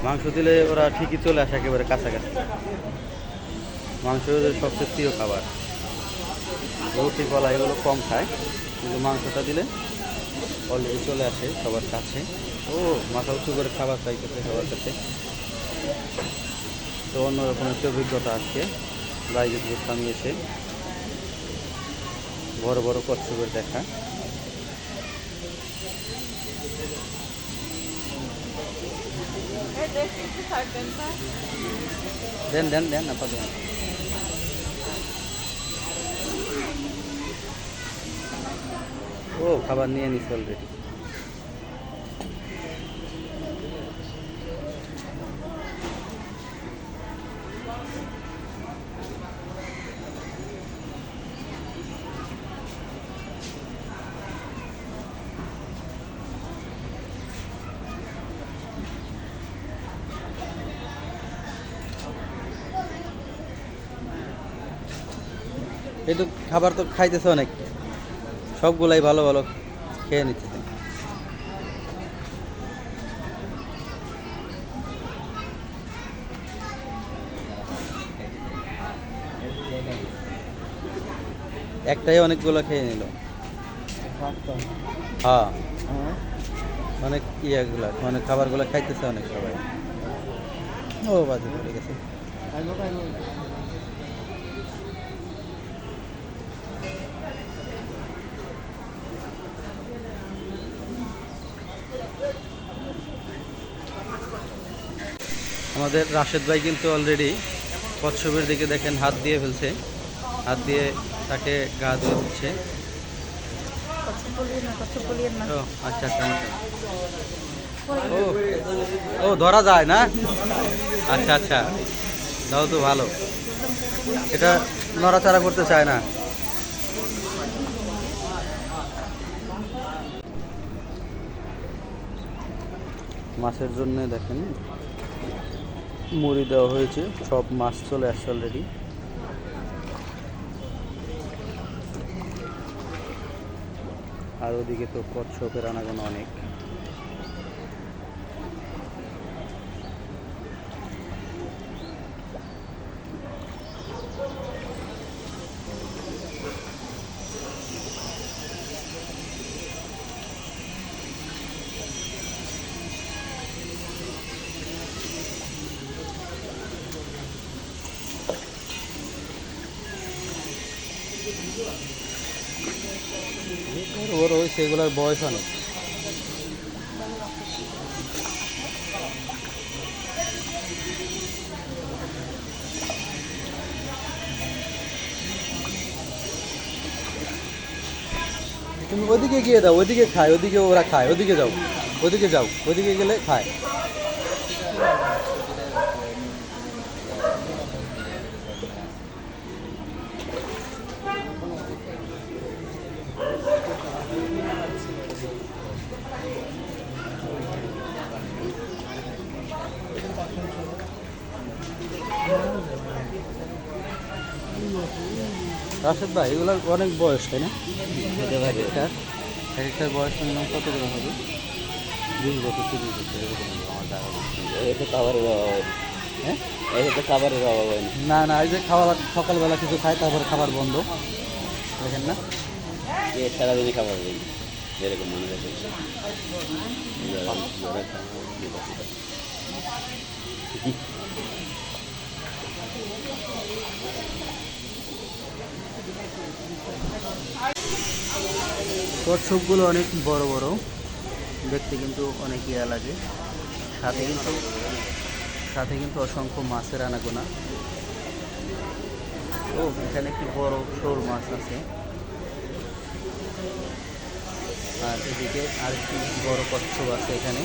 মাংস দিলে ওরা ঠিকই চলে আসে একেবারে কাছাকাছি। মাংস ওদের সবচেয়ে প্রিয় খাবার। রুটি কলা এগুলো কম খায়, কিন্তু মাংসটা দিলে অলরেডি চলে আসে সবার কাছে। ও মাথা উঁচু করে খাবার চাইতেছে সবার কাছে। তো অন্যরকম একটা অভিজ্ঞতা আজকে বাইরে ঘুরতাম এসে বড় বড় কচ্ছপের দেখা। দেন দেন দেন আপা দেন। ও খাবার নিয়ে নিচ্ছে অলরেডি। এই তো খাবার তো খাইতেছে অনেক, সবগুলাই ভালো ভালো খেয়ে নিচ্ছে। একটাই অনেকগুলো খেয়ে নিল। হ্যাঁ অনেক ইয়েগুলা মানে খাবারগুলো খাইতেছে অনেক সবাই। ও বাজে পড়ে গেছে। আমাদের রাশেদ ভাই কিন্তু অলরেডি কচ্ছপের দিকে দেখেন হাত দিয়ে ফেলছে, হাত দিয়ে তাকে গা ধুয়ে দিচ্ছে। ও আচ্ছা আচ্ছা। ও ও ধরা যায় না? আচ্ছা আচ্ছা, তাও তো ভালো। এটা নড়াচড়া করতে চায় না। মাছের জন্য দেখেন মুড়ি দেওয়া হয়েছে, সব মাছ চলে আসছে অলরেডি। আর ওদিকে তো কচ্ছপের আনাগোনা অনেক। ওর ওই সেগুলোর বয়স অনেক। তুমি ওদিকে গিয়ে দাও, ওদিকে খায়, ওদিকে ওরা খায়, ওদিকে যাও, ওদিকে যাও, ওদিকে গেলে খায়। রাশেদ ভাই এগুলোর অনেক বয়স তাই না? এক একটার বয়স মিনিমাম কত করে হবে? 20 বছর 30 বছর এরকম আমার দেখা যাচ্ছে। এটা খাবারের অভাব। হ্যাঁ এটা তো খাবারের অভাব হয় না। না না, এই যে খাবার সকালবেলা কিছু খায় তারপরে খাবার বন্ধ, দেখেন না? সারাদিনই খাবার নেই যেরকম মনে রাখে। কচ্ছপগুলো অনেক বড় বড়, দেখতে কিন্তু অনেক ইয়া লাগে। সাথে কিন্তু অসংখ্য মাছের আনাগোনা। ও এখানে একটি বড় শোল মাছ আছে, আর এদিকে আরেকটি বড় কচ্ছপ আছে এখানে।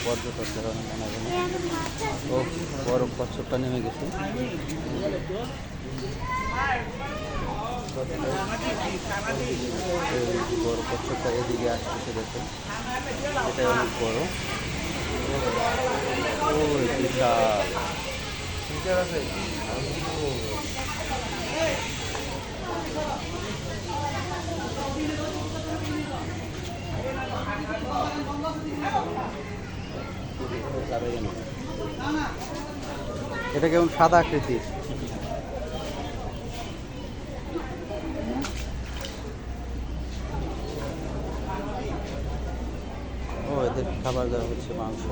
পর্যটকদের অনেক আনাগোনা। ও বড় কচ্ছপটা নেমে গেছে। বড় কচ্ছপটা এদিকে আসতেছে, দেখুন এটা অনেক বড়। ও বিশাল। যাবে কেন? এটা কেমন সাদা আকৃতির। ও এদের খাবার দেওয়া হচ্ছে মাংস।